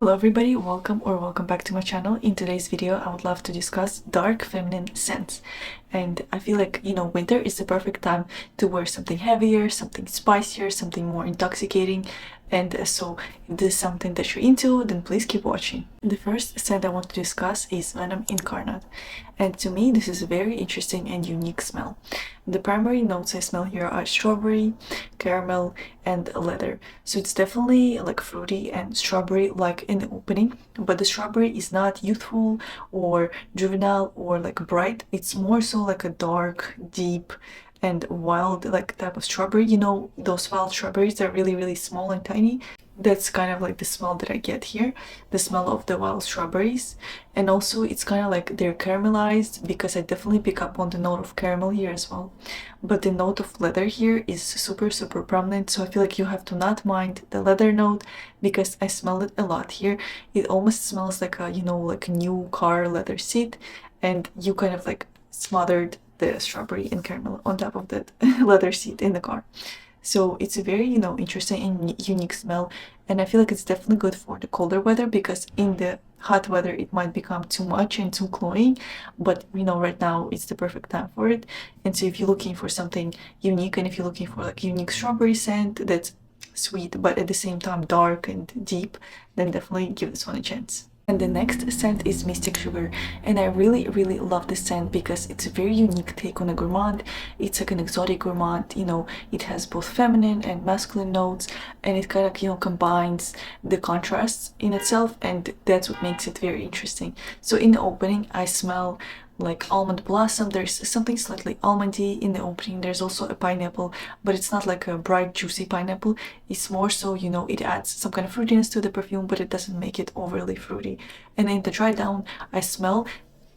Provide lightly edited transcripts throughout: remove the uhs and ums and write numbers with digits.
Hello everybody, welcome back to my channel. In today's video I would love to discuss dark feminine scents, and I feel like winter is the perfect time to wear something heavier, something spicier, something more intoxicating. And so if this is something that you're into, then please keep watching. The first scent I want to discuss is Venom Incarnat, and to me this is a very interesting and unique smell. The primary notes I smell here are strawberry, caramel, and leather. So it's definitely like fruity and strawberry like in the opening, but the strawberry is not youthful or juvenile or like bright. It's more so like a dark, deep, and wild like type of strawberry. Those wild strawberries are really small and tiny. That's kind of like the smell that I get here, the smell of the wild strawberries. And also it's kind of like they're caramelized, because I definitely pick up on the note of caramel here as well. But the note of leather here is super prominent, so I feel like you have to not mind the leather note, because I smell it a lot here. It almost smells like a like a new car leather seat, and you kind of like smothered the strawberry and caramel on top of that leather seat in the car. So it's a very interesting and unique smell, and I feel like it's definitely good for the colder weather, because in the hot weather it might become too much and too cloying, but right now it's the perfect time for it. And so if you're looking for something unique, and if you're looking for like unique strawberry scent that's sweet but at the same time dark and deep, then definitely give this one a chance. And the next scent is Mystic Sugar, and I really love this scent because it's a very unique take on a gourmand. It's like an exotic gourmand, it has both feminine and masculine notes, and it kind of combines the contrasts in itself, and that's what makes it very interesting. So in the opening I smell like almond blossom. There's something slightly almondy in the opening. There's also a pineapple, but it's not like a bright juicy pineapple. It's more so it adds some kind of fruitiness to the perfume, but it doesn't make it overly fruity. And in the dry down I smell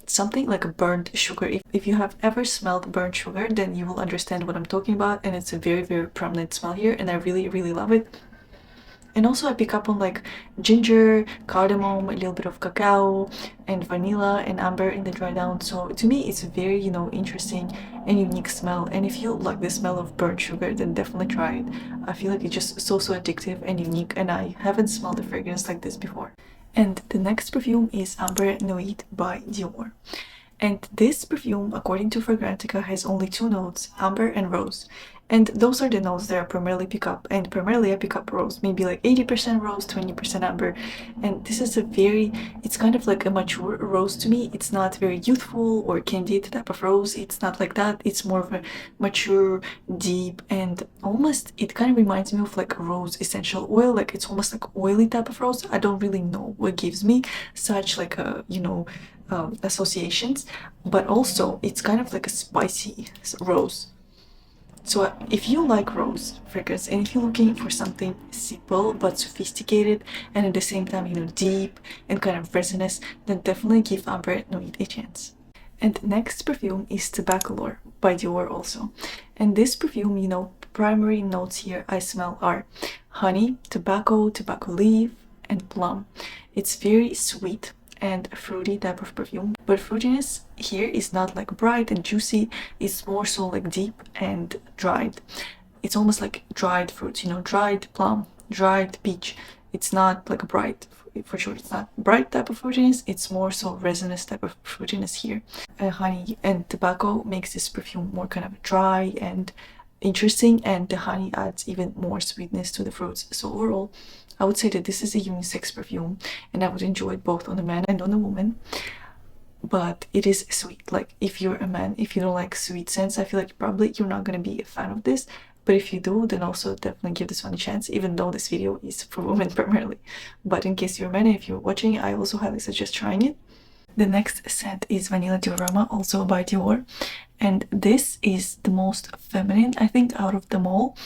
something like a burnt sugar. If you have ever smelled burnt sugar, then you will understand what I'm talking about, and it's a very prominent smell here, and I really love it. And also I pick up on like ginger, cardamom, a little bit of cacao, and vanilla and amber in the dry down. So to me it's a very interesting and unique smell, and if you like the smell of burnt sugar, then definitely try it. I feel like it's just so addictive and unique, and I haven't smelled a fragrance like this before. And the next perfume is Ambre Nuit by Dior. And this perfume, according to Fragrantica, has only two notes, amber and rose. And those are the notes that I primarily pick up, and primarily I pick up rose, maybe like 80% rose, 20% amber. And this is it's kind of like a mature rose to me. It's not very youthful or candid type of rose. It's not like that. It's more of a mature, deep, and almost, it kind of reminds me of like rose essential oil. Like it's almost like oily type of rose. I don't really know what gives me such like a, associations, but also it's kind of like a spicy rose. So if you like rose fragrance, and if you're looking for something simple but sophisticated, and at the same time deep and kind of resinous, then definitely give Ambre Nuit a chance. And next perfume is Tobacolor by Dior also. And this perfume, primary notes here I smell are honey, tobacco leaf, and plum. It's very sweet and fruity type of perfume, but fruitiness here is not like bright and juicy. It's more so like deep and dried. It's almost like dried fruits, dried plum, dried peach. It's not like bright, for sure it's not bright type of fruitiness. It's more so resinous type of fruitiness here. Honey and tobacco makes this perfume more kind of dry and interesting, and the honey adds even more sweetness to the fruits. So overall I would say that this is a unisex perfume, and I would enjoy it both on a man and on a woman. But it is sweet. Like if you're a man, if you don't like sweet scents, I feel like probably you're not gonna be a fan of this. But if you do, then also definitely give this one a chance, even though this video is for women primarily. But in case you're a man and if you're watching, I also highly suggest trying it. The next scent is Vanilla Diorama, also by Dior, and this is the most feminine I think out of them all,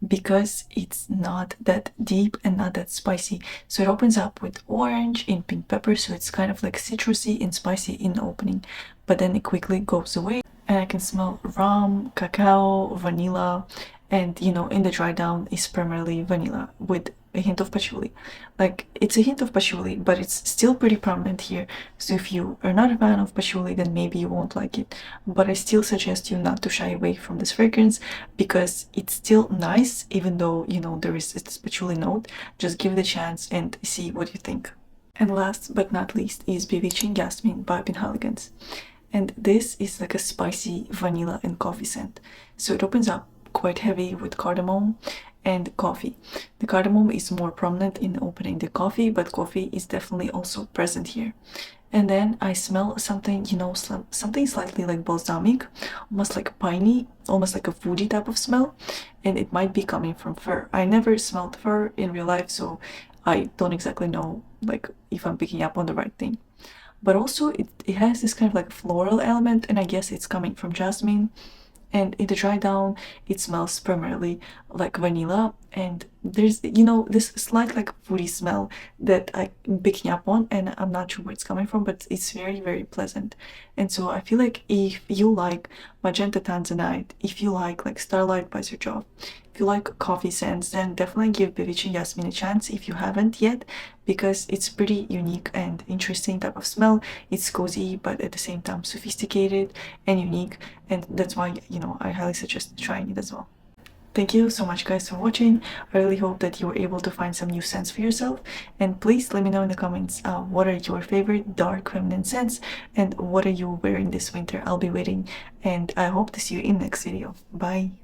because it's not that deep and not that spicy. So it opens up with orange and pink pepper, so it's kind of like citrusy and spicy in the opening, but then it quickly goes away, and I can smell rum, cacao, vanilla, and in the dry down is primarily vanilla with a hint of patchouli. Like it's a hint of patchouli, but it's still pretty prominent here. So if you are not a fan of patchouli, then maybe you won't like it. But I still suggest you not to shy away from this fragrance, because it's still nice, even though there is this patchouli note. Just give it a chance and see what you think. And last but not least is Bewitching Yasmine by Penhaligon's. And this is like a spicy vanilla and coffee scent. So it opens up quite heavy with cardamom and coffee. The cardamom is more prominent in opening the coffee, but coffee is definitely also present here. And then I smell something, you know, something slightly like balsamic, almost like piney, almost like a woody type of smell. And it might be coming from fur. I never smelled fur in real life, so I don't exactly know like if I'm picking up on the right thing. But also it has this kind of like floral element, and I guess it's coming from jasmine. And in the dry down it smells primarily like vanilla, and there's, you know, this slight like woody smell that I'm picking up on, and I'm not sure where it's coming from, but it's very, very pleasant. And so I feel like if you like magenta tanzanite, if you like starlight by Sir Joff, if you like coffee scents, then definitely give Bewitching Yasmine a chance if you haven't yet, because it's pretty unique and interesting type of smell. It's cozy but at the same time sophisticated and unique, and that's why, you know, I highly suggest trying it as well. Thank you so much guys for watching. I really hope that you were able to find some new scents for yourself, and please let me know in the comments what are your favorite dark feminine scents and what are you wearing this winter. I'll be waiting, and I hope to see you in next video. Bye.